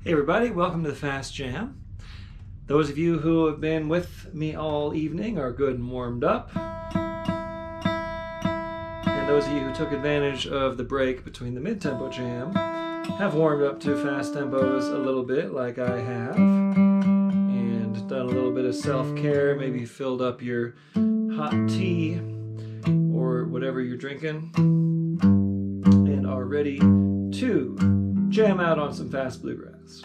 Hey everybody, welcome to the Fast Jam. Those of you who have been with me all evening are good and warmed up. And those of you who took advantage of the break between the mid-tempo jam have warmed up to fast tempos a little bit like I have. And done a little bit of self-care, maybe filled up your hot tea or whatever you're drinking and are ready to jam out on some fast bluegrass.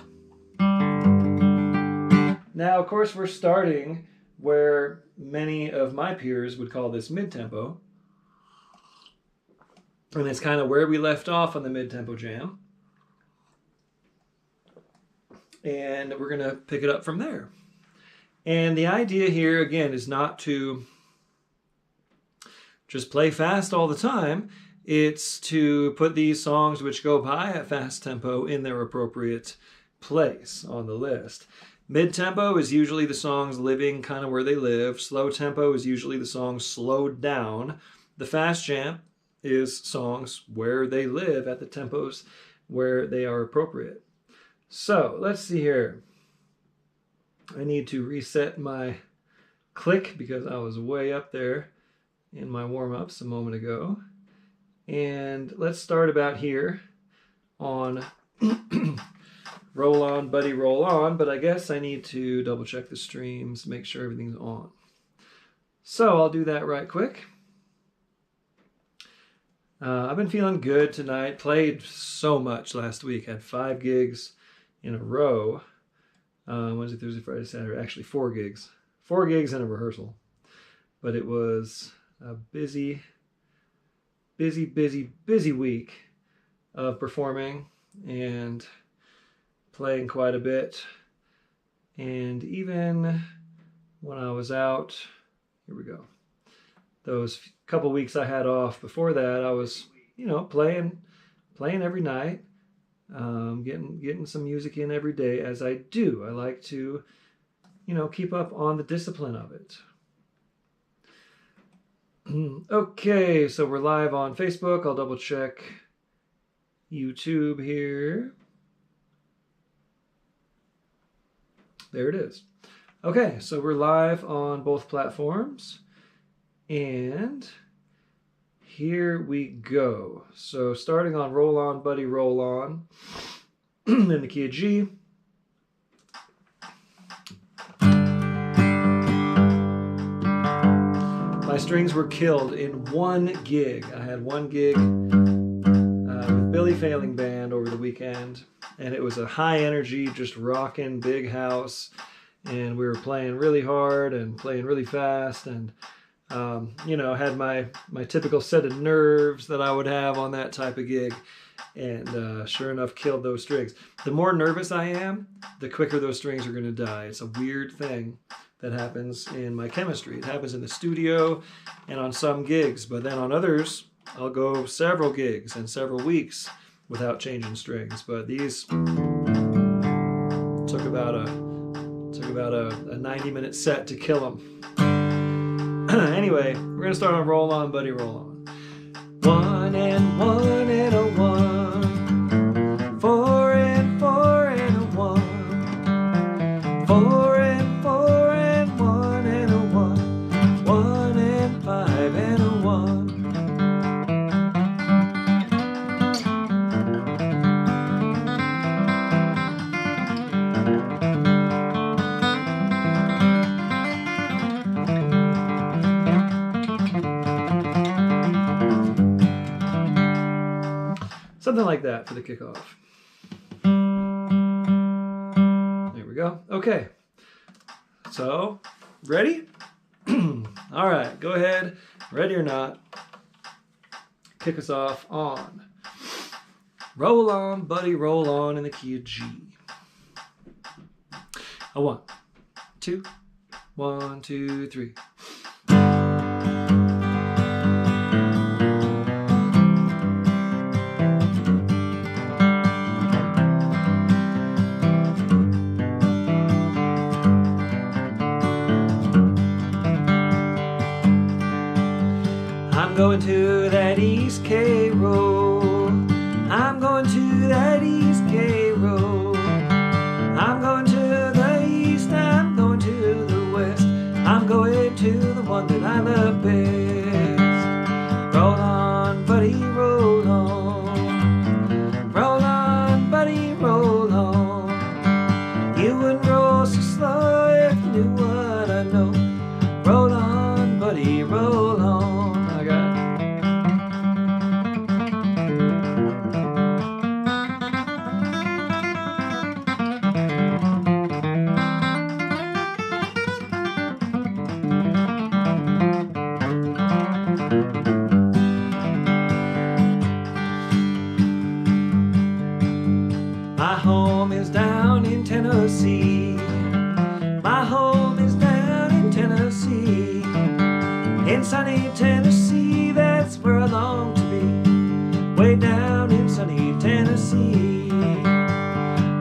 Now, of course, we're starting where many of my peers would call this mid-tempo. And it's kind of where we left off on the mid-tempo jam. And we're going to pick it up from there. And the idea here, again, is not to just play fast all the time. It's to put these songs which go by at fast tempo in their appropriate place on the list. Mid-tempo is usually the songs living kind of where they live. Slow tempo is usually the songs slowed down. The fast jam is songs where they live at the tempos where they are appropriate. So let's see here. I need to reset my click because I was way up there in my warm-ups a moment ago. And let's start about here on Roll On, Buddy, Roll On, but I guess I need to double check the streams, make sure everything's on. So I'll do that right quick. I've been feeling good tonight. Played so much last week. Had 5 gigs in a row. Wednesday, Thursday, Friday, Saturday. Actually 4 gigs. 4 gigs and a rehearsal. But it was a busy week of performing and playing quite a bit. And even when I was out, here we go, those couple weeks I had off before that, I was, playing every night, getting some music in every day, as I do. I like to, keep up on the discipline of it. Okay, so we're live on Facebook. I'll double check YouTube here. There it is. Okay, so we're live on both platforms. And here we go. So starting on Roll On, Buddy, Roll On in the key of G. My strings were killed in one gig. I had one gig with Billy Failing Band over the weekend, and it was a high energy, just rocking big house, and we were playing really hard and playing really fast, and had my typical set of nerves that I would have on that type of gig, and sure enough, killed those strings. The more nervous I am, the quicker those strings are going to die. It's a weird thing that happens in my chemistry. It happens in the studio and on some gigs, but then on others, I'll go several gigs and several weeks without changing strings. But these took about a 90-minute set to kill them. Anyway, we're gonna start on Roll On, Buddy, Roll On. 1 and 1 and a 1, 4 and 4 and a 1, 4 and 4 and 1 and a 1, 1 and 5 and a 1. Something like that for the kickoff. There we go. Okay. So, ready? All right, go ahead. Ready or not, kick us off on Roll On, Buddy, Roll On in the key of G. A 1, 2, 1, 2, 3. I'm going to that East K road. I'm going to that East K road. My home is down in Tennessee. My home is down in Tennessee. In sunny Tennessee, that's where I long to be. Way down in sunny Tennessee.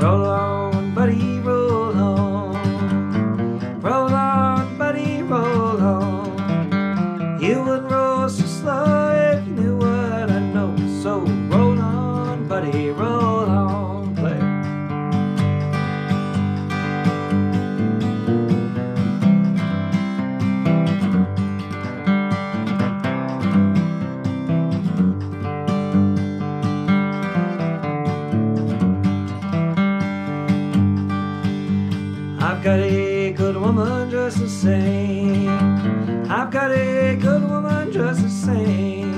Roll on, buddy, roll on. Roll on, buddy, roll on. You wouldn't roll so slow if you knew what I know. So roll on, buddy, roll on. Play. I've got a good woman just the same. I've got a good woman just the same.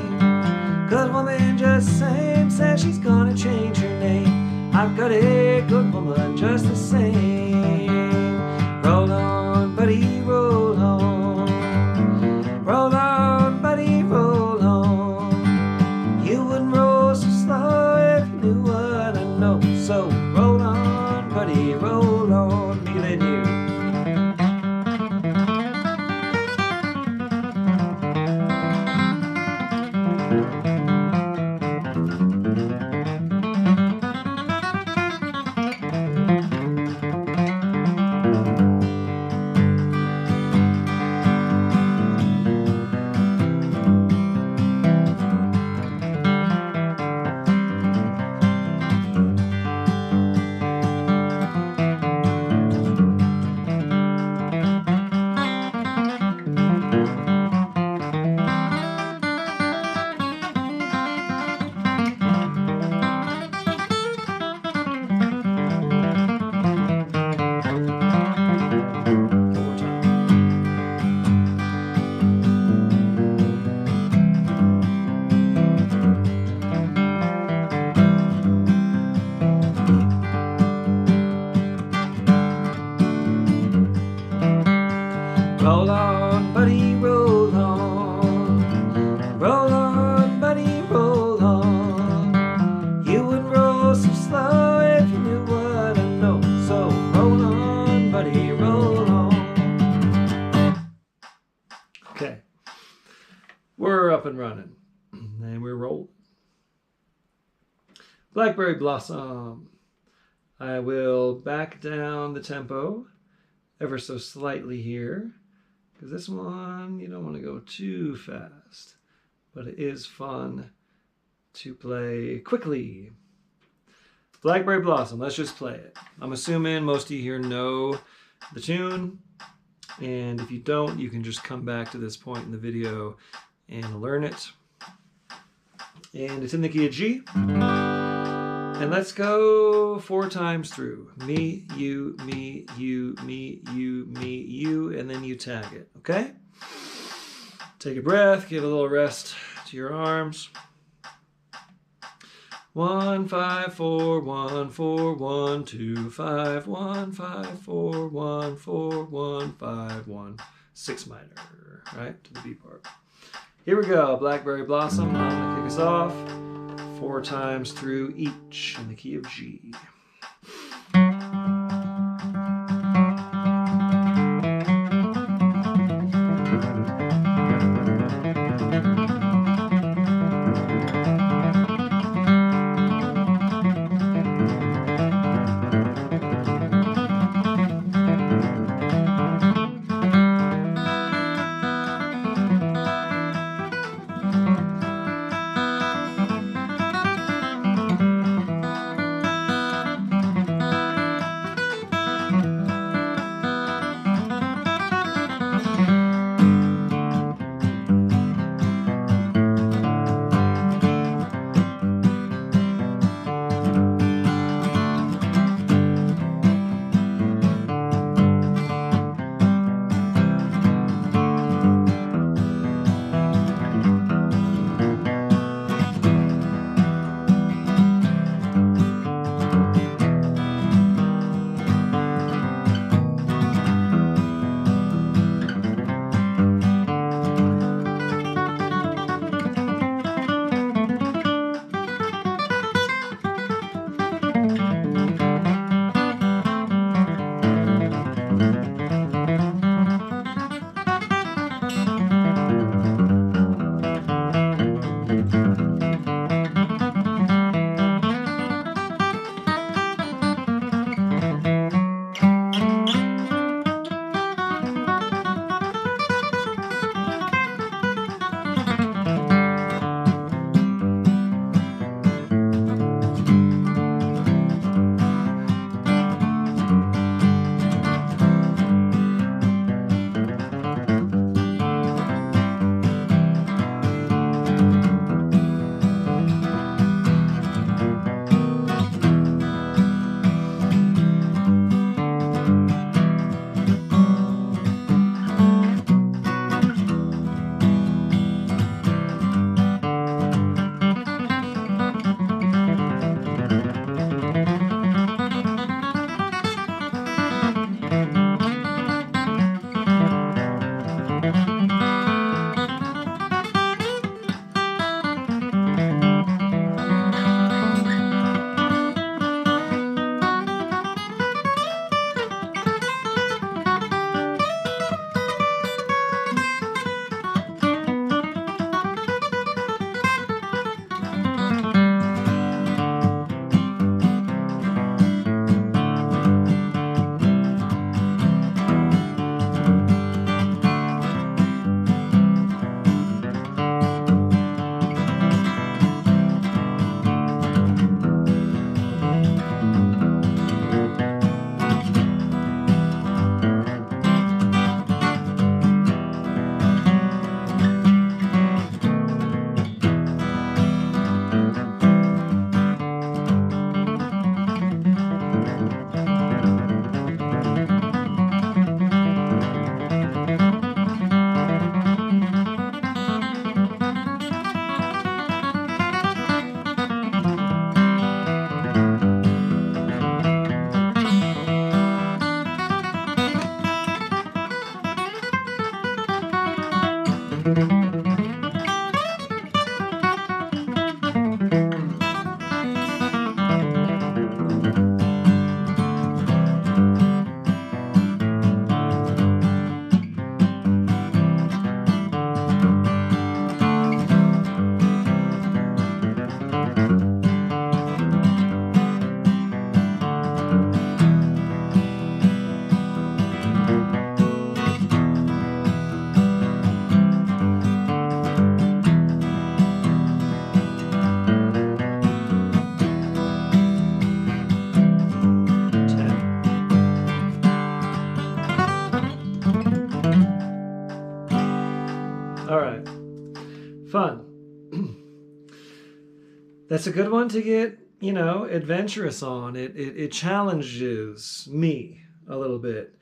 Good woman just the same, says she's gonna change her name. I've got a good woman just the same. Roll on, buddy, roll on. Roll on, buddy, roll on. You wouldn't roll so slow if you knew what I know. So roll on, buddy, roll on. Me than you. Roll on, buddy, roll on. Roll on, buddy, roll on. You wouldn't roll so slow if you knew what I know. So roll on, buddy, roll on. Okay. We're up and running. And we're rolling. Blackberry Blossom. I will back down the tempo ever so slightly here. Because this one, you don't want to go too fast, but it is fun to play quickly. Blackberry Blossom, let's just play it. I'm assuming most of you here know the tune, and if you don't, you can just come back to this point in the video and learn it. And it's in the key of G. And let's go 4 times through. Me, you, me, you, me, you, me, you, and then you tag it, okay? Take a breath, give a little rest to your arms. 1, 5, 4, 1, 4, 1, 2, 5, 1, 5, 4, 1, 4, 1, 5, 1, 6 minor, right, to the B part. Here we go, Blackberry Blossom. I'm gonna kick us off. 4 times through each in the key of G. it's a good one to get, adventurous on. It challenges me a little bit,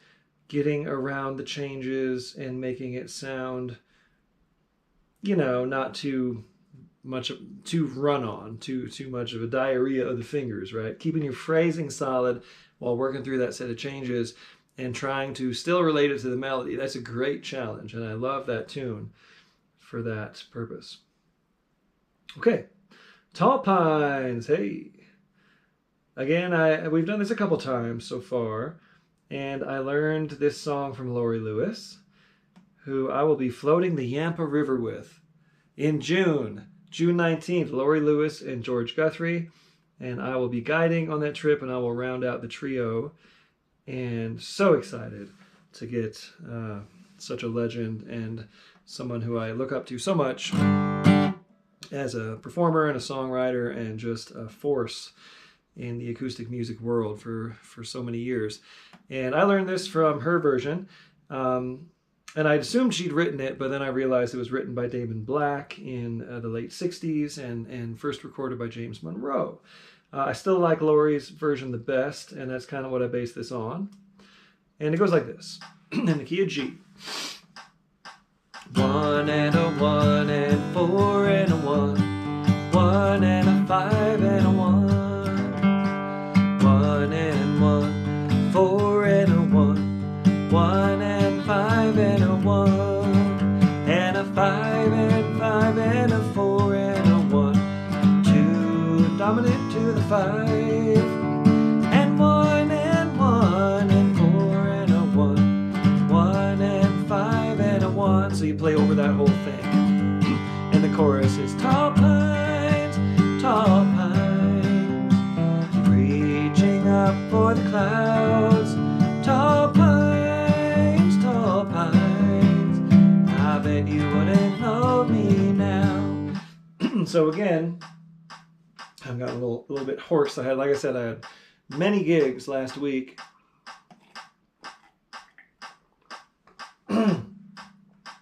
getting around the changes and making it sound, not too much to run on, too much of a diarrhea of the fingers, right? Keeping your phrasing solid while working through that set of changes and trying to still relate it to the melody. That's a great challenge, and I love that tune for that purpose. Okay, Tall Pines. Hey, again, we've done this a couple times so far, and I learned this song from Lori Lewis, who I will be floating the Yampa River with in June 19th. Lori Lewis and George Guthrie, and I will be guiding on that trip, and I will round out the trio. And so excited to get such a legend and someone who I look up to so much as a performer and a songwriter and just a force in the acoustic music world for so many years. And I learned this from her version, and I assumed she'd written it, but then I realized it was written by Damon Black in the late 60s and first recorded by James Monroe. I still like Lori's version the best, and that's kind of what I base this on. And it goes like this, in the key of G. 1 and a 1 and 4 and a 1, 1 and a 5 and a 1, 1 and 1, 4 and a 1, 1 and 5 and a 1, and a 5 and 5 and a 4 and a 1, 2 dominant to the 5, and 1 and 1 and 4 and a 1, 1 and 5 and a 1. So you play over that whole thing. And the chorus is tall pines, reaching up for the clouds. Tall pines, I bet you wouldn't know me now. So again, I've got a little bit hoarse. Like I said, I had many gigs last week.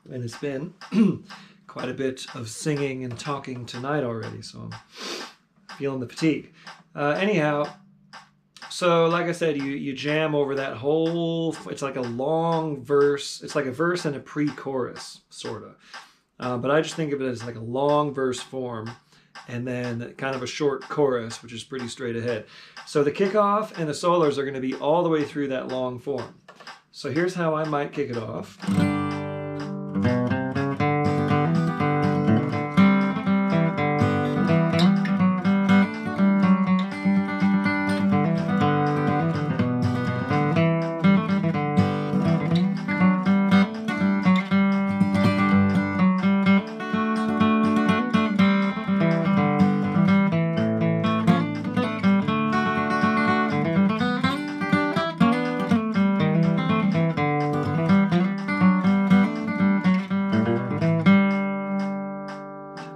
And it's been quite a bit of singing and talking tonight already, so I'm feeling the fatigue. Anyhow, so like I said, you jam over that whole, it's like a long verse. It's like a verse and a pre-chorus, sort of. But I just think of it as like a long verse form, and then kind of a short chorus, which is pretty straight ahead. So the kickoff and the solos are going to be all the way through that long form. So here's how I might kick it off.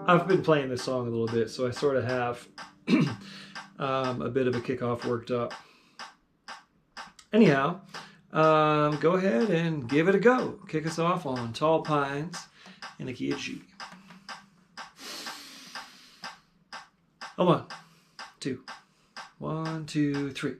I've been playing this song a little bit, so I sort of have a bit of a kickoff worked up. Anyhow, go ahead and give it a go. Kick us off on Tall Pines in the key of G. 1, 2, 1, 2, 3.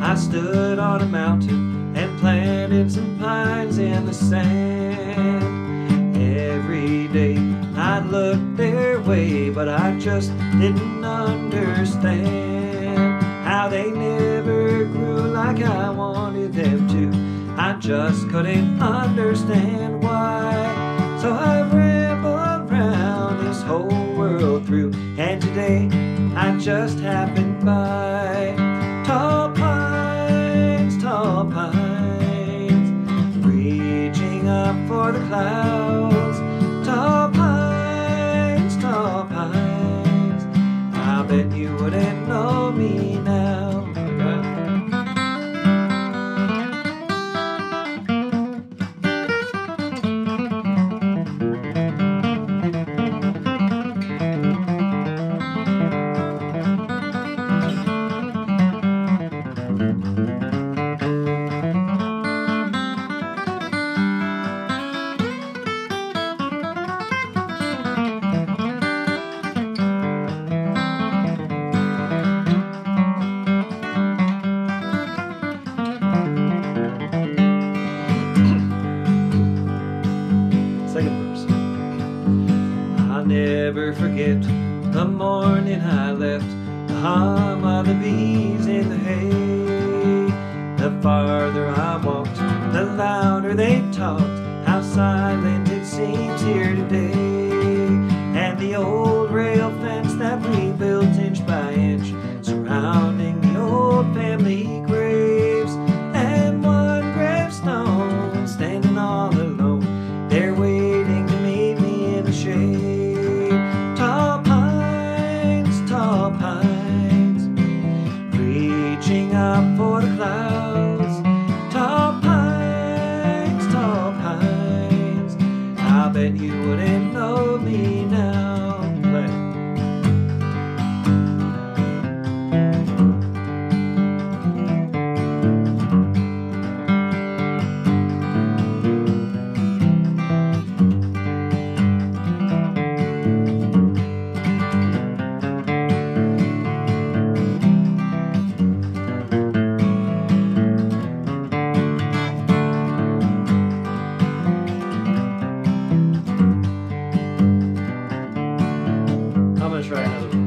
I stood on a mountain and planted some pines in the sand. Every day I'd look their way, but I just didn't understand how they never grew like I wanted them to. I just couldn't understand why. So I rambled round this whole world through, and today I just happened by tall pines, reaching up for the clouds. I'll never forget the morning I left, the hum of the bees in the hay. The farther I walked, the louder they talked, how silent it seems here today. And the old rail fence that we built inch by inch, surrounding the old family graves, and one gravestone standing all alone, they're waiting to meet me in the shade. Tall pines, reaching up for the clouds. Tall pines, I bet you wouldn't know me now. Play. I'm gonna try another one.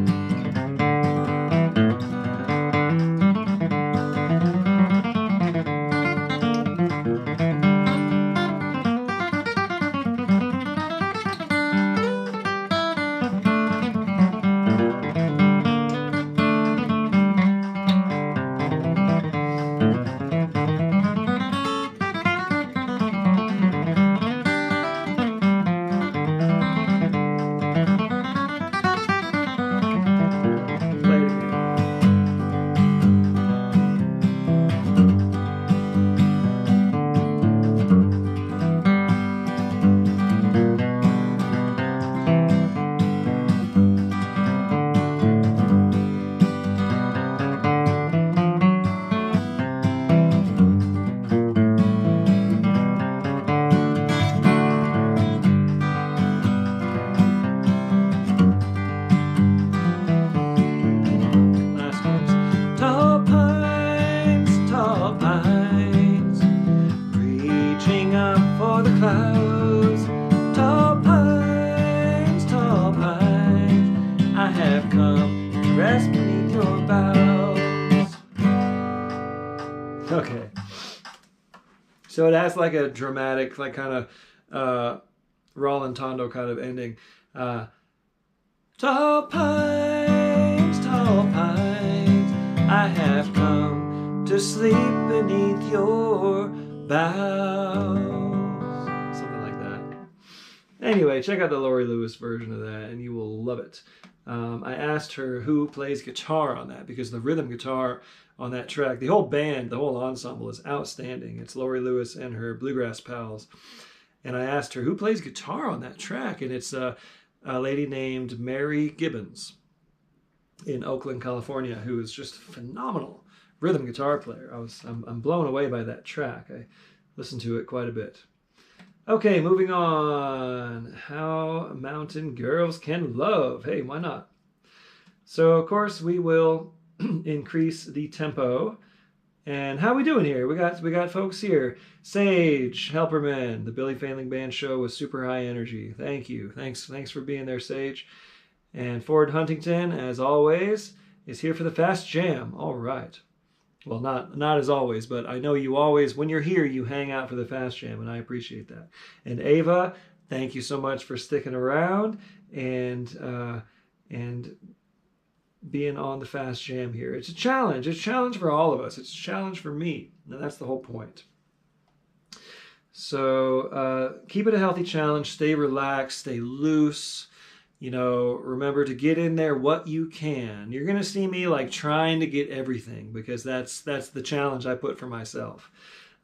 Play it again. Last one's tall pines, reaching up for the clouds. Tall pines, I have come to rest beneath your boughs. Okay. So it has like a dramatic, like kind of Rolantando kind of ending. Tall pines, I have come to sleep beneath your boughs. Something like that. Anyway, check out the Laurie Lewis version of that and you will love it. I asked her who plays guitar on that, because the rhythm guitar on that track, the whole band, the whole ensemble is outstanding. It's Laurie Lewis and her bluegrass pals. And I asked her who plays guitar on that track, and it's a lady named Mary Gibbons in Oakland, California, who is just a phenomenal rhythm guitar player. I'm blown away by that track. I listened to it quite a bit. Okay, moving on. How mountain girls can love. Hey, why not? So, of course, we will increase the tempo. And how we doing here? We got folks here. Sage Helperman, the Billy Failing Band show was super high energy. Thank you. Thanks for being there, Sage. And Ford Huntington, as always, is here for the Fast Jam. All right. Well, not as always, but I know you always, when you're here, you hang out for the Fast Jam, and I appreciate that. And Ava, thank you so much for sticking around and being on the Fast Jam here. It's a challenge. It's a challenge for all of us. It's a challenge for me. And that's the whole point. So keep it a healthy challenge. Stay relaxed. Stay loose. You know, remember to get in there what you can. You're going to see me like trying to get everything, because that's the challenge I put for myself.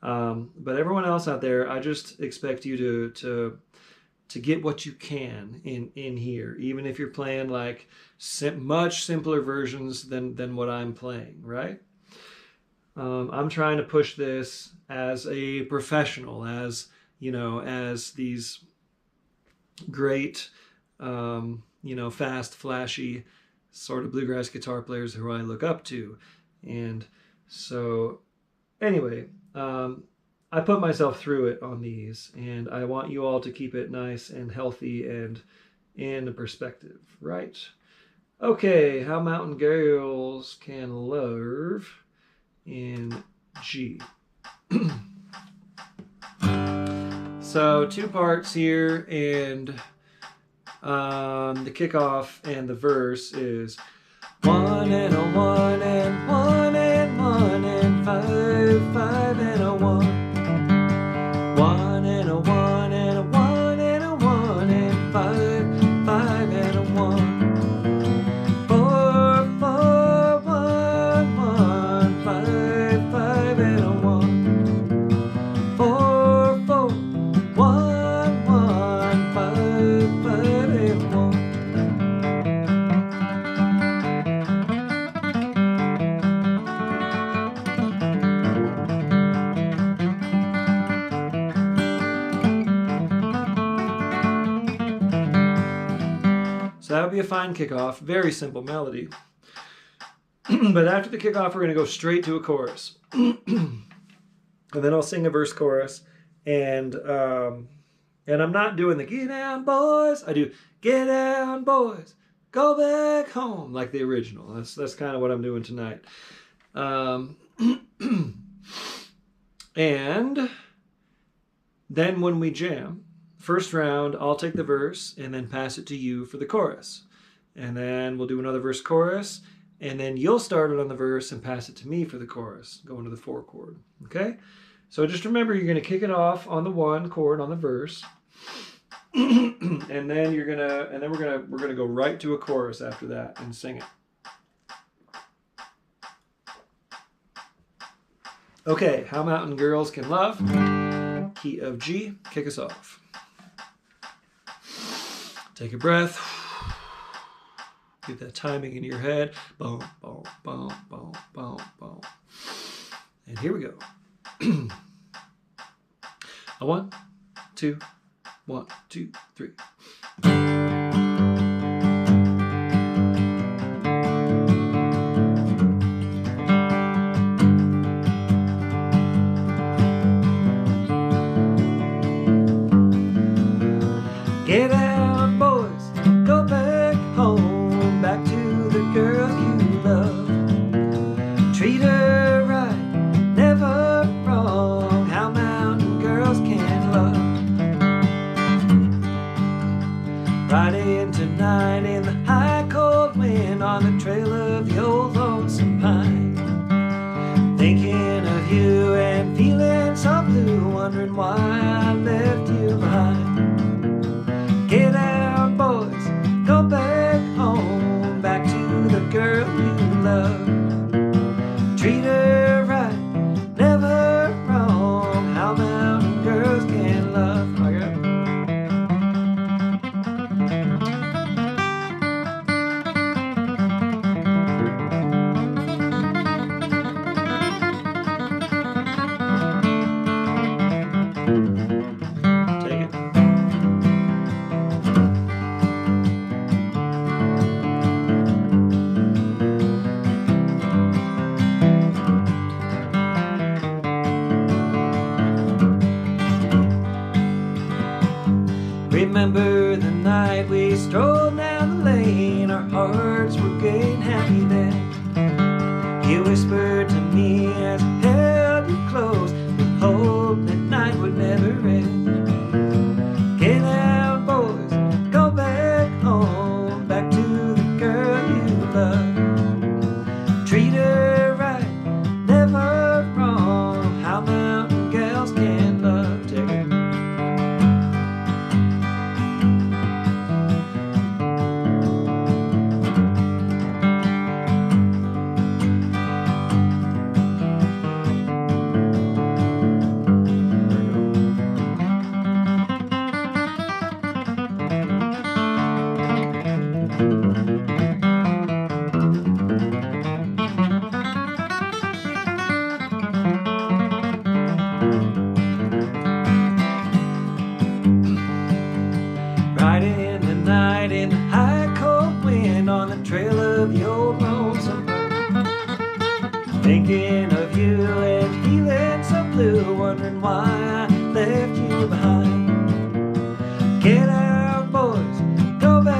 But everyone else out there, I just expect you to get what you can in here, even if you're playing like much simpler versions than what I'm playing, right? I'm trying to push this as a professional, as these great, fast, flashy sort of bluegrass guitar players who I look up to. And so anyway, I put myself through it on these, and I want you all to keep it nice and healthy and in perspective, right? Okay, how mountain girls can love in G. So 2 parts here, and the kickoff and the verse is 1 and a 1 and 1 and 1 and 5, 5 and a 1. 1 and a 1 and a 1 and a 1 and 5, 5 and a 1. 4, 4, 1, 1, 5, 5 and a 1. 4, 4, 1, 1, 5, 5 and a 1. So that would be a fine kickoff. Very simple melody. But after the kickoff, we're going to go straight to a chorus. And then I'll sing a verse chorus. And I'm not doing the get down boys. I do get down boys, go back home, like the original. That's kind of what I'm doing tonight. And then when we jam, first round, I'll take the verse and then pass it to you for the chorus. And then we'll do another verse chorus, and then you'll start it on the verse and pass it to me for the chorus, going to the 4 chord. Okay? So just remember, you're going to kick it off on the 1 chord on the verse. And then we're gonna go right to a chorus after that and sing it. Okay, how mountain girls can love. Key of G. Kick us off. Take a breath. Get that timing in your head. Boom, boom, boom, boom, boom, boom. And here we go. A 1, 2, 1, 2, 3. Get out, boys, go back home, back to the girl you love. Treat her right, never wrong, how mountain girls can love. Riding tonight in the high cold wind on the trail of the old lonesome pine. Thinking of you and feeling so blue, wondering why I left you behind. Get out, boys, go back home, back to the girl you love. Treat her right, never wrong, how mountain girls can love. I got it. Take it. Remember the night we strolled down the lane, our hearts were gay and happy then. You whispered to me as I held you close, we hoped that night would never end. Get out, boys, go back home, back to the girl you love. Treat her right, never wrong, how mountain gals can love. Take it. Riding in the night in the high cold wind on the trail of the old lonesome pine. Thinking of you and feeling so blue, wondering why I left you behind. Get out, boys, go back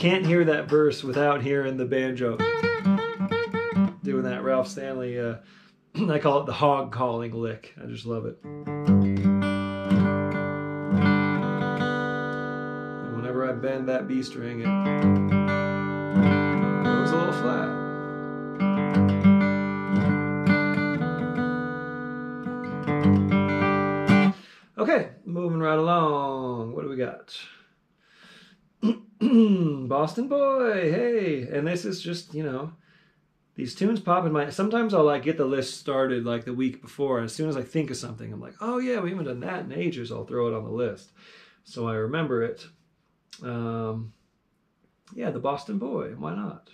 can't hear that verse without hearing the banjo doing that Ralph Stanley, I call it the hog calling lick. I just love it. And whenever I bend that B string, it goes a little flat. Okay, moving right along. What do we got? Boston Boy, hey. And this is just, you know, these tunes pop in my... Sometimes I'll like get the list started like the week before. And as soon as I think of something, I'm like, oh yeah, we haven't done that in ages. I'll throw it on the list. So I remember it. Yeah, the Boston Boy. Why not?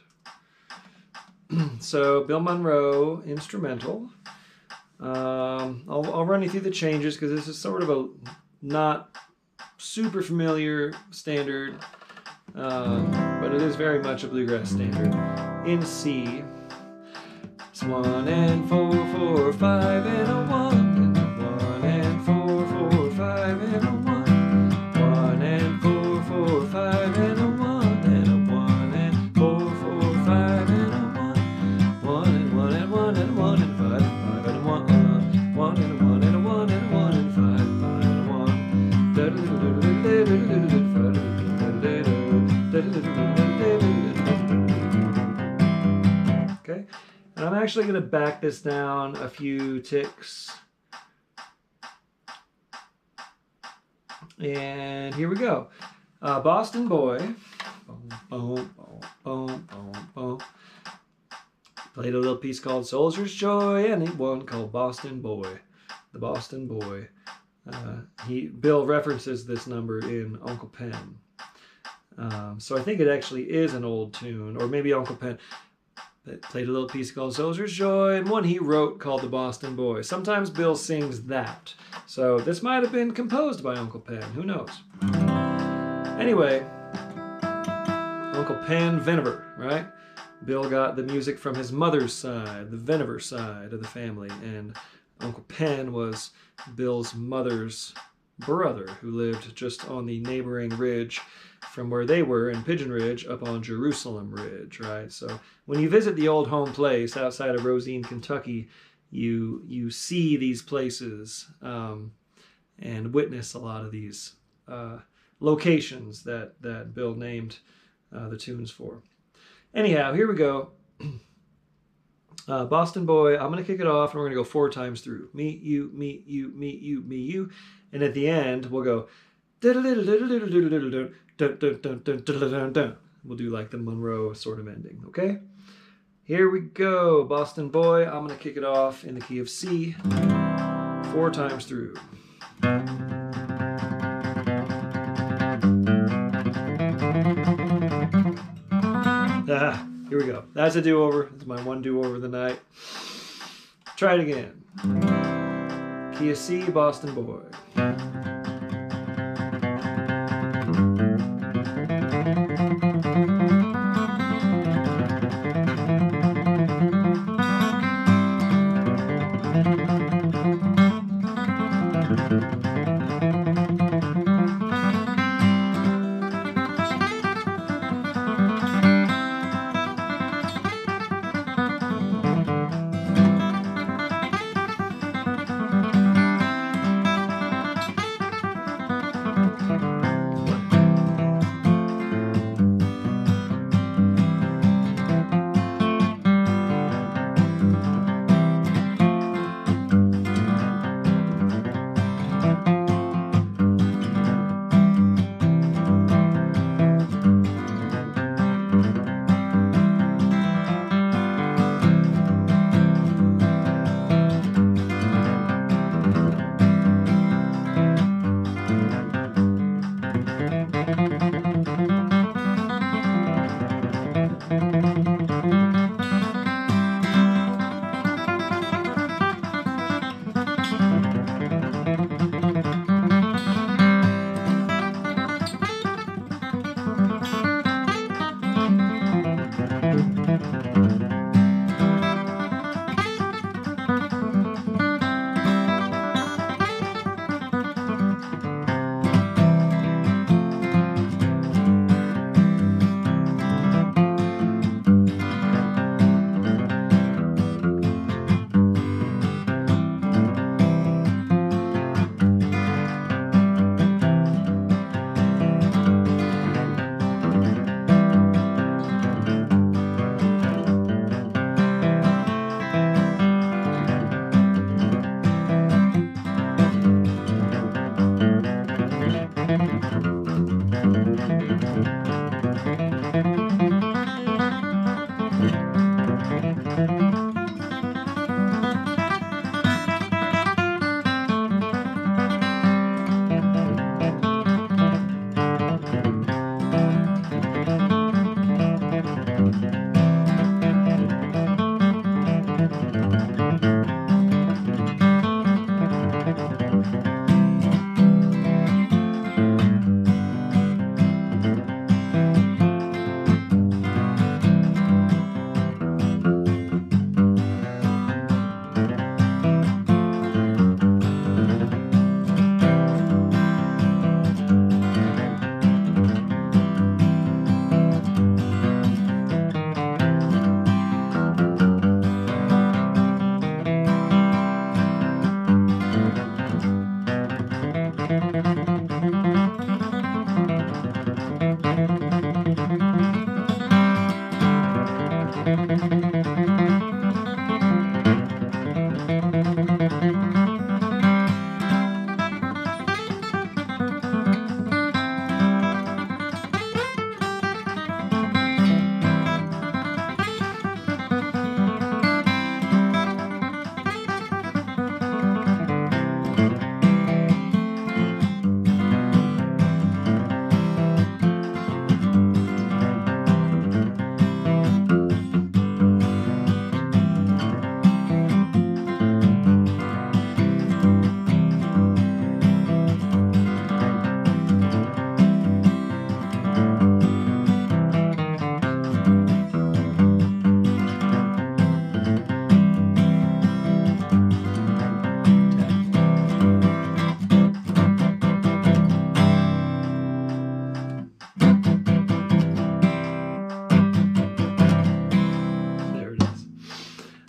So Bill Monroe, instrumental. I'll run you through the changes because this is sort of a not super familiar standard, but it is very much a bluegrass standard. In C, it's 1 and 4, 4, 5 and a 1, and 1 and 4, 4, 5 and a 1, 1 and 4, 4, 5 and a 1, and a 1 and 4, 4, 5 and a 1, 1 and 1 and 1 and 1 and 5 and 5 and a 1, 1 and a 1 and a 1 and a 1 and 5, 5 and a 1. Okay, and I'm actually going to back this down a few ticks. And here we go. Boston Boy. Boom, boom, boom, boom, boom. Played a little piece called Soldier's Joy, and one called Boston Boy. The Boston Boy. Bill references this number in Uncle Pen. So I think it actually is an old tune, or maybe Uncle Pen played a little piece called Soldier's Joy, and one he wrote called The Boston Boy. Sometimes Bill sings that. So this might have been composed by Uncle Pen. Who knows? Anyway, Uncle Pen Veniver, right? Bill got the music from his mother's side, the Veniver side of the family, and Uncle Pen was Bill's mother's brother who lived just on the neighboring ridge from where they were in Pigeon Ridge up on Jerusalem Ridge, right? So when you visit the old home place outside of Rosine, Kentucky, you see these places and witness a lot of these locations that Bill named the tunes for. Anyhow, here we go. Boston Boy, I'm going to kick it off, and we're going to go 4 times through. Me, you, me, you, me, you, me, you. And at the end, we'll go... We'll do like the Monroe sort of ending, okay? Here we go. Boston Boy, I'm going to kick it off in the key of C 4 times through. Here we go. That's a do-over. That's my one do-over of the night. Try it again. Key of C, Boston Boy.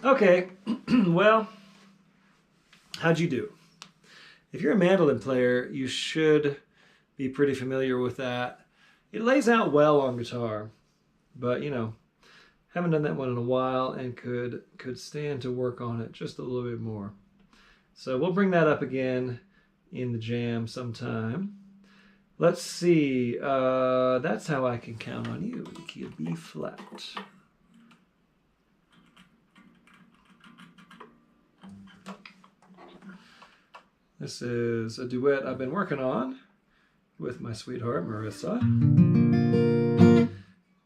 Okay, well, how'd you do? If you're a mandolin player, you should be pretty familiar with that. It lays out well on guitar, but you know, haven't done that one in a while and could stand to work on it just a little bit more. So we'll bring that up again in the jam sometime. Let's see, That's How I Can Count on You, the key of B flat. This is a duet I've been working on with my sweetheart, Marissa.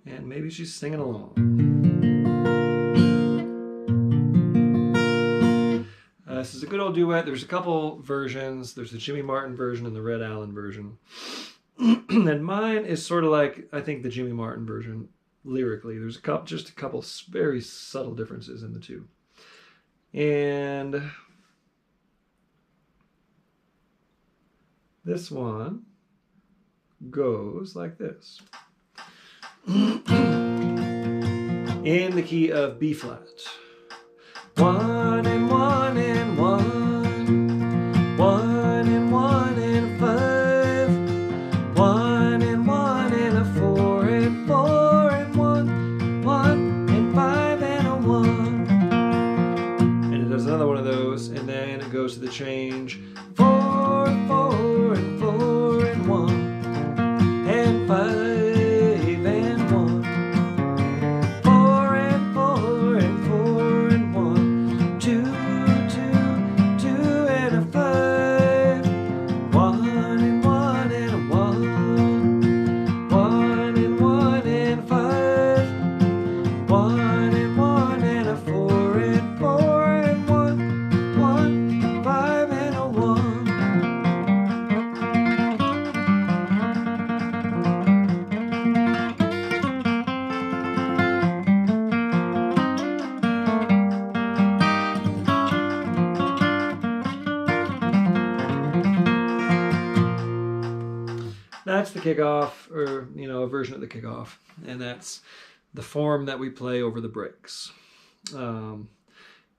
And maybe she's singing along. This is a good old duet. There's a couple versions. There's the Jimmy Martin version and the Red Allen version. And mine is sort of like, I think, the Jimmy Martin version lyrically. There's just a couple very subtle differences in the two. And this one goes like this. In the key of B flat. 1 and 1 and 1. 1 and 1 and 5. 1 and 1 and a 4 and 4 and 1. 1 and 5 and a 1. And it does another one of those, and then it goes to the change. 4, 4 and 4 and 1 and 5 and 1. 4 and 4 and 4 and 1. 2, 2, 2 and a 5. 1 and 1 and a 1. 1 and 1 and 5. 1 and 1 and a 4 and 4 and 1. 1, 5 and a 1. That's the kickoff, or you know, a version of the kickoff, and that's the form that we play over the breaks. And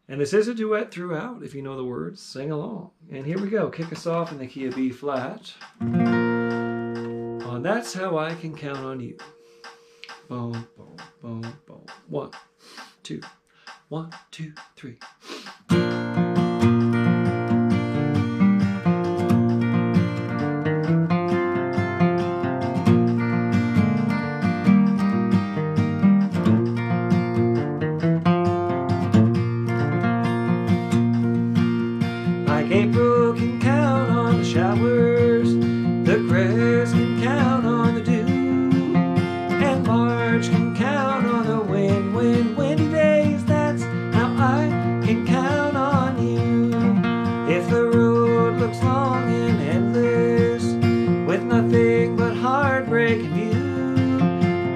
this is a duet throughout. If you know the words, sing along. And here we go. Kick us off in the key of B flat. On That's How I Can Count on You. Boom, boom, boom, boom. 1, 2, 1, 2, 3.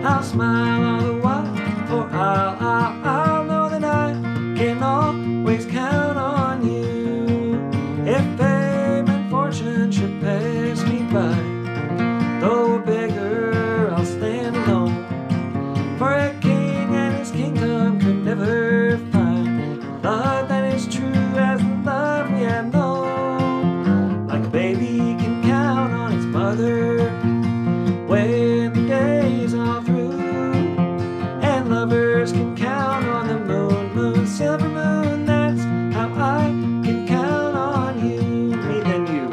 I'll smile all the while, for I'll know that I can always count on you. If fame and fortune should pass me by, though a beggar, I'll stand alone. For a king and his kingdom could never find love that is true as the love we have known. Like a baby can count on its mother when the day's all through, and lovers can count on the moon, moon, silver moon. That's how I can count on you. Me than you.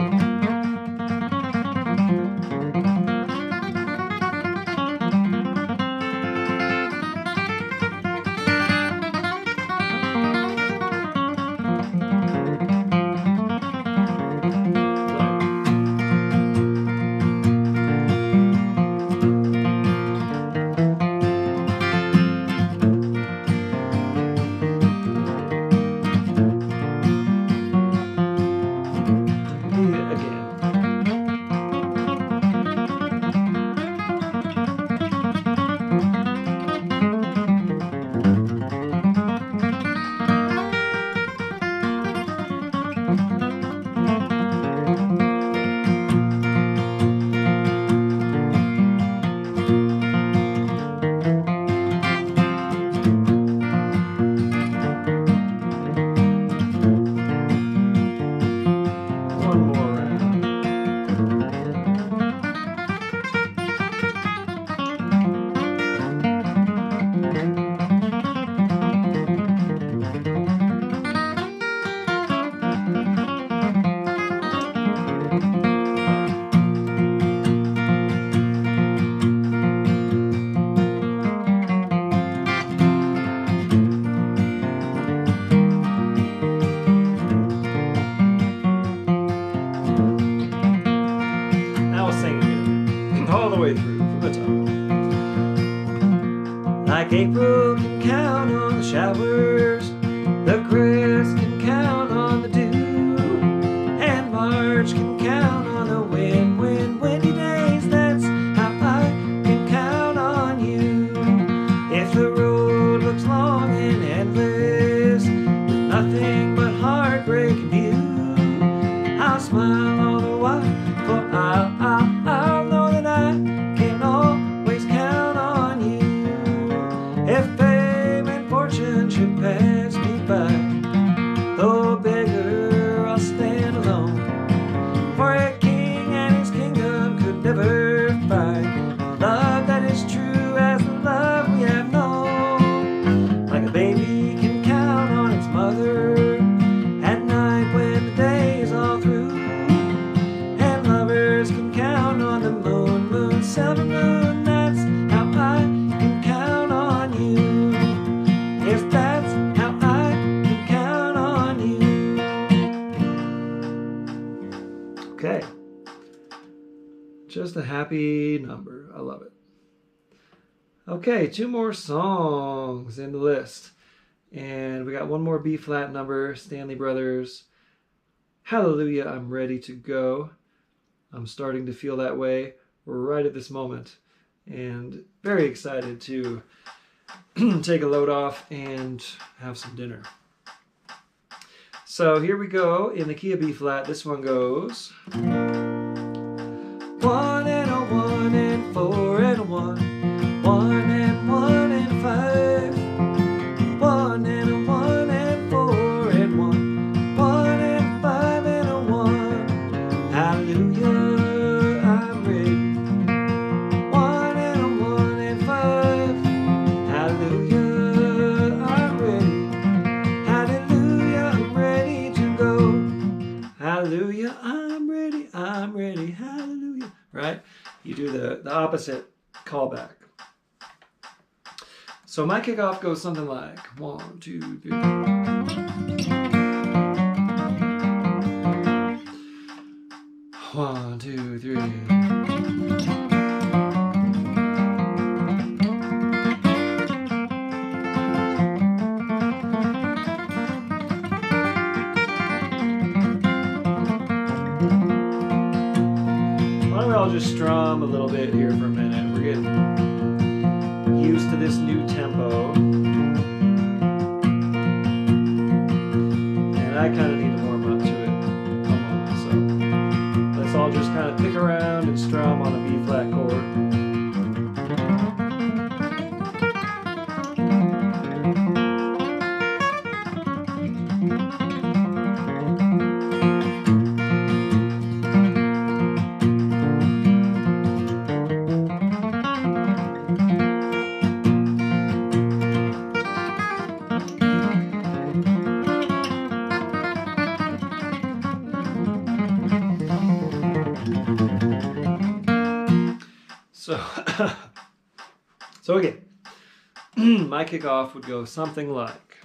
Like April can count on the showers, the grass can count on the dew, and March can count on the windy days. That's how I can count on you. If the road looks long and endless, with nothing but heartbreak and view, I'll smile all the while, for I'll know that I can always count on you. If fame and fortune should pass me by, though a beggar, I'll stand alone. For a king and his kingdom could never find love that is true as the love we have known. Like a baby can count on its mother at night when the day is all through, and lovers can count on the moon, moon, silver moon. That's how I can count on you. Yes, that's how I can count on you. Okay. Just a happy number. I love it. Okay, 2 more songs in the list. And we got one more B flat number, Stanley Brothers. Hallelujah, I'm ready to go. I'm starting to feel that way right at this moment. And very excited to take a load off and have some dinner. So here we go in the key of B flat. This one goes 1 and a 1 and 4 and a 1, 1 and 1 and 5, 1 and a 1 and 4 and 1, 1 and 5 and a 1. Hallelujah, I'm ready. 1 and a 1 and 5. Hallelujah, I'm ready. Hallelujah, I'm ready to go. Hallelujah, I'm ready. Hallelujah. Right? You do the opposite callback. So my kickoff goes something like 1, 2, 3. 1, 2, 3. Why don't we all just strum a little bit here for a minute? We're getting this new tempo. And I kind of need to warm up to it. Come on, so let's all just kind of pick around and strum on a B flat chord. So again, my kickoff would go something like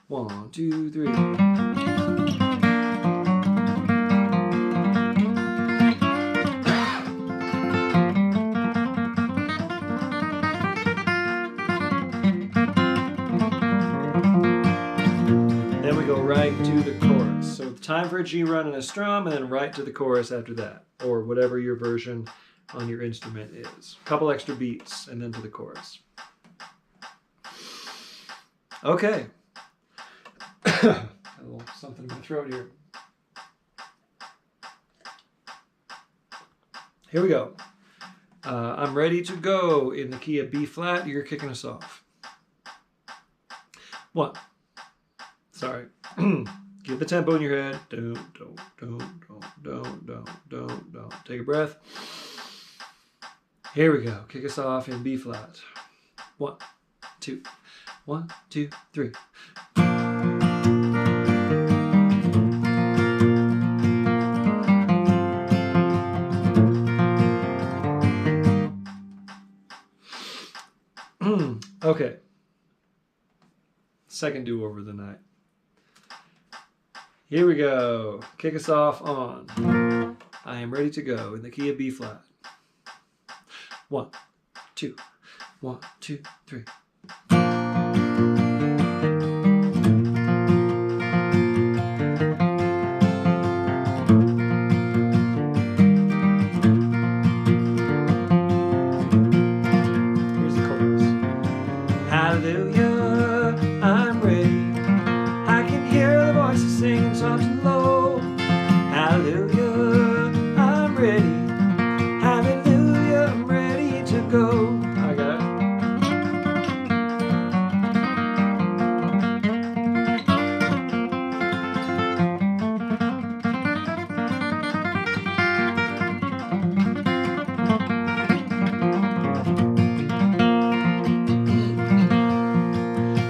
1, 2, 3. Then we go right to the chorus. So time for a G run and a strum, and then right to the chorus after that, or whatever your version on your instrument is. A couple extra beats and then to the chorus. Okay. Got a little something in my throat here. Here we go. I'm ready to go in the key of B flat. You're kicking us off. 1. Sorry. Get the tempo in your head. Don't. Take a breath. Here we go. Kick us off in B flat. 1, 2. 1, 2, 3. Okay. Second do-over of the night. Here we go. Kick us off on I Am Ready to Go in the key of B flat. 1, 2. 1, 2, 3. Here's the chorus. Hallelujah, I'm ready. I can hear the voices singing soft and low. Hallelujah, I'm ready. Hallelujah, I'm ready to go. I got it.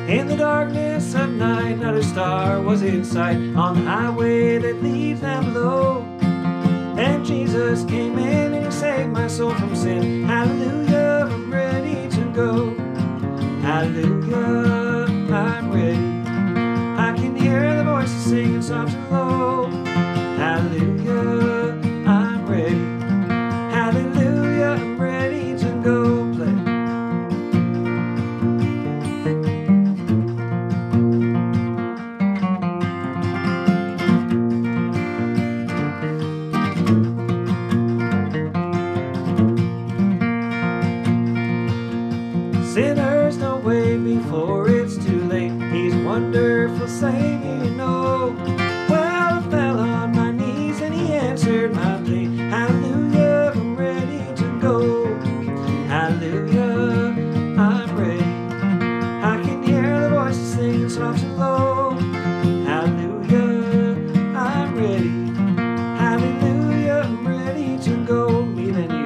In the darkness of night, not a star was in sight on the highway that leads down below. And Jesus came in and he saved my soul from sin. Hallelujah, I'm ready to go. Hallelujah, I'm ready. I can hear the voices singing soft and low. Hallelujah, I'm ready. Hallelujah, I'm ready to go. Play. Sinners, don't wait before it's too late. He's a wonderful Savior, you know. Well, I fell on my knees and he answered my plea. Hallelujah, I'm ready to go. Hallelujah, I'm ready. I can hear the voices singing soft and low. Hallelujah, I'm ready. Hallelujah, I'm ready to go. Me and you.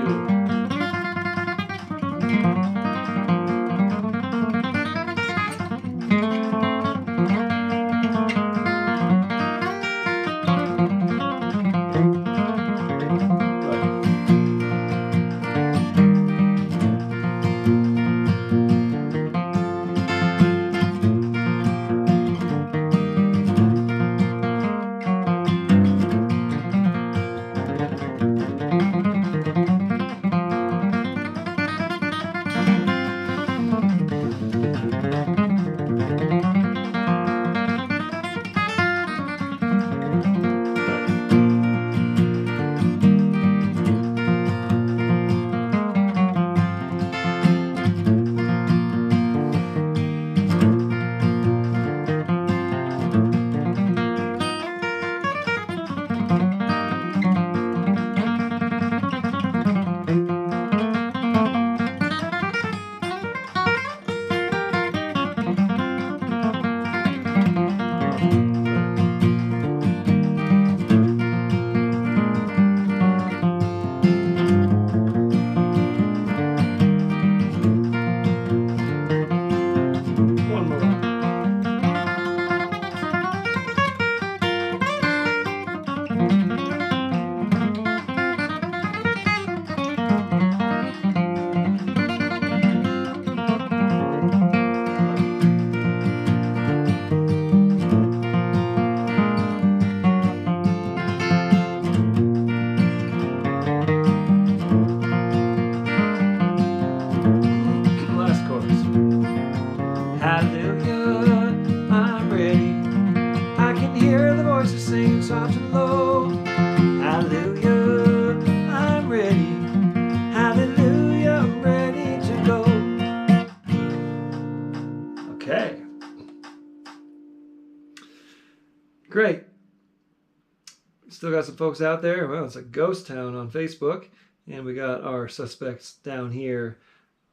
Still got some folks out there. Well, it's a ghost town on Facebook. And we got our suspects down here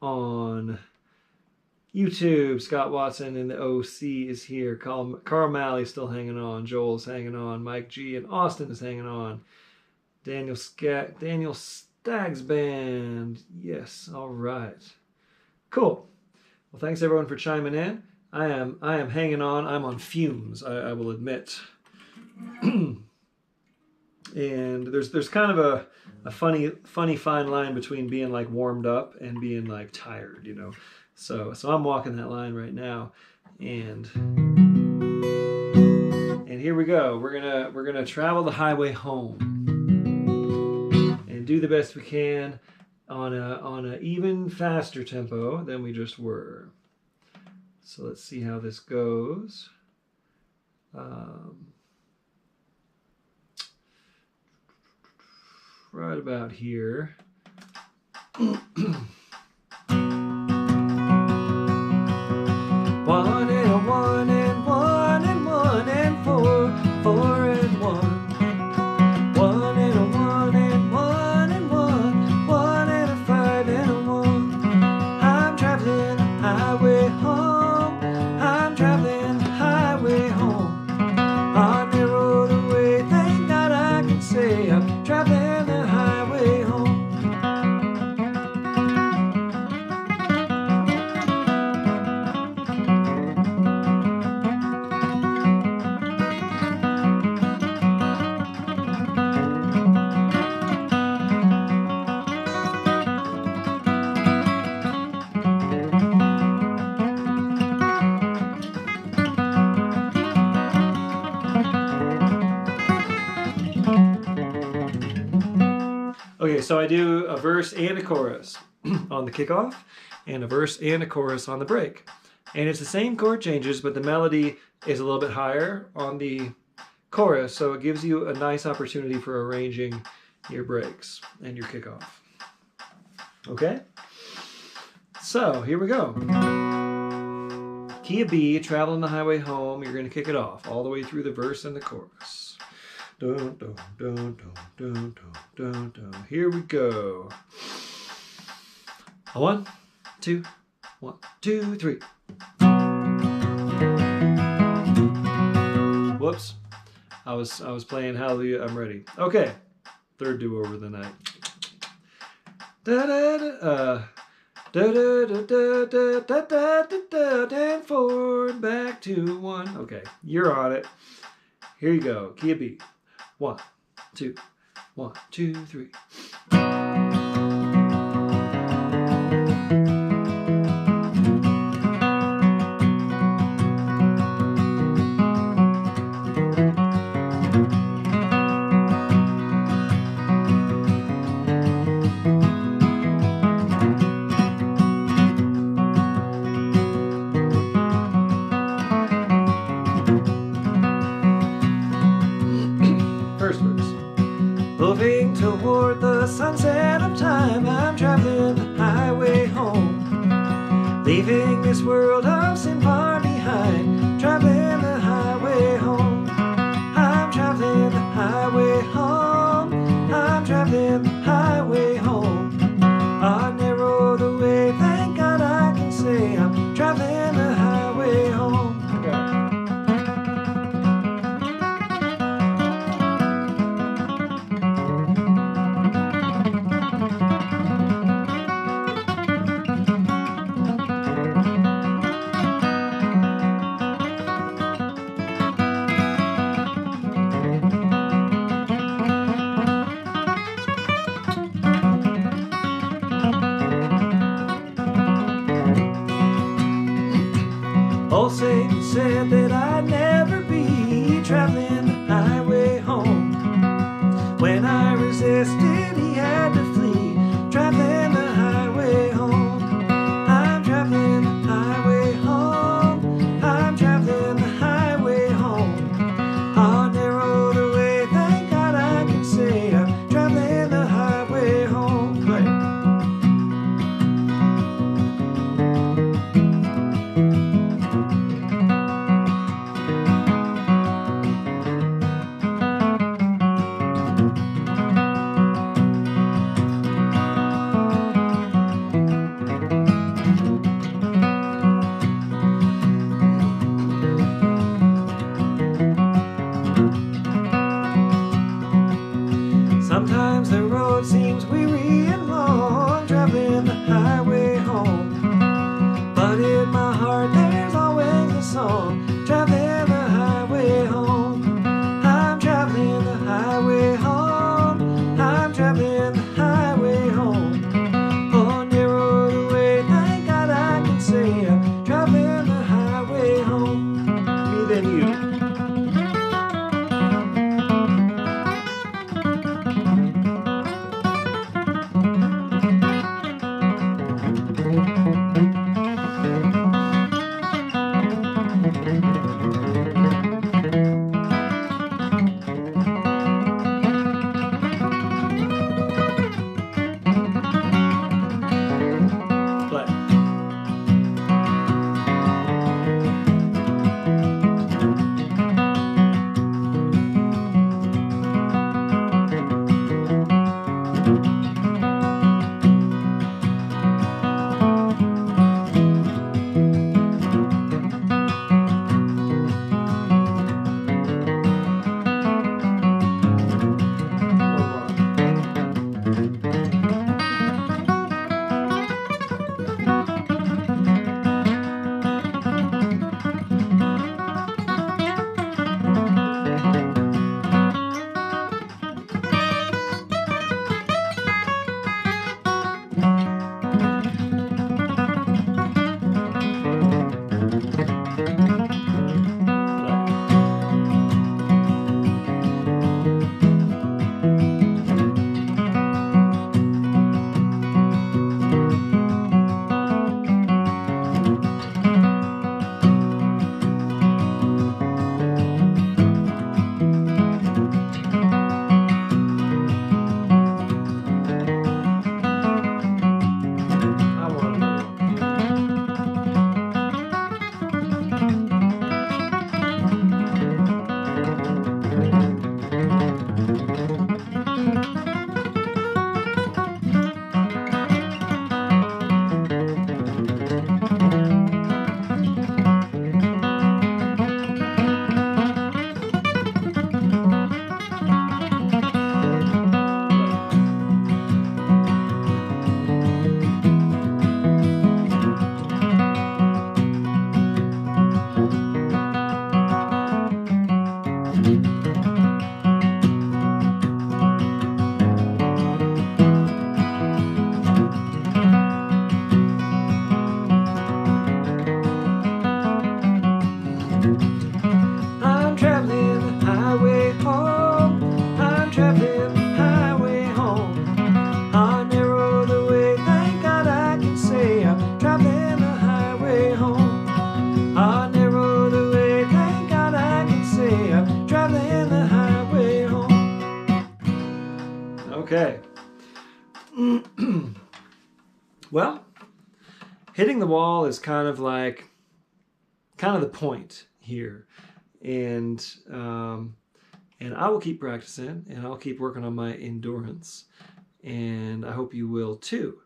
on YouTube. Scott Watson in the OC is here. Carl Malley's still hanging on. Joel's hanging on. Mike G and Austin is hanging on. Daniel Staggs Band. Yes, all right. Cool. Well, thanks everyone for chiming in. I am hanging on. I'm on fumes, I will admit. And there's kind of a funny fine line between being like warmed up and being like tired, you know. So I'm walking that line right now, and here we go. We're gonna travel the highway home and do the best we can on a even faster tempo than we just were. So let's see how this goes. Right about here. One and one and one and one and four, four and one. One and a one and one and one, one and a five and a one. I'm traveling the highway home. I'm traveling the highway home. On the road away, thank God I can say I'm traveling the highway home. Okay, so I do a verse and a chorus on the kickoff, and a verse and a chorus on the break. And it's the same chord changes, but the melody is a little bit higher on the chorus, so it gives you a nice opportunity for arranging your breaks and your kickoff. Okay? So, here we go. Key of B, traveling the highway home. You're going to kick it off all the way through the verse and the chorus. Dun, dun, dun, dun, dun, dun, dun. Here we go. 1, 2, 1, 2, 3. Whoops. I was playing Hallelujah, I'm Ready. Okay. Third do-over of the night. Da da da da da da da da da da da da, and forward back to 1. Okay, you're on it. Here you go. Key of B. 1, 2, 1, 2, 3. Moving toward the sunset of time, I'm traveling the highway home. Leaving this world of sin far behind, traveling the highway home. I'm traveling the highway home. I'm traveling the highway home. On narrow the way, thank God I can say I'm traveling the highway home. Old Satan said that I'd never be traveling the highway home. When I resisted, he had to flee, traveling the highway home. I'm traveling the highway home. I'm traveling the highway home. On narrow the way, thank God I can say I'm traveling the highway home. Right. Well, hitting the wall is kind of the point here. And I will keep practicing, and I'll keep working on my endurance. And I hope you will too.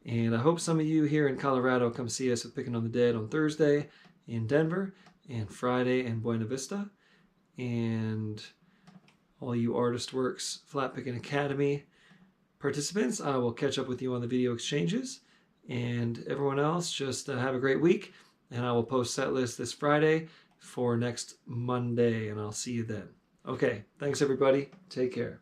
And I hope some of you here in Colorado come see us at Picking on the Dead on Thursday in Denver and Friday in Buena Vista. And all you Artist Works Flat Picking Academy participants, I will catch up with you on the video exchanges. And everyone else, just have a great week. And I will post set list this Friday for next Monday, and I'll see you then. Okay, thanks everybody. Take care.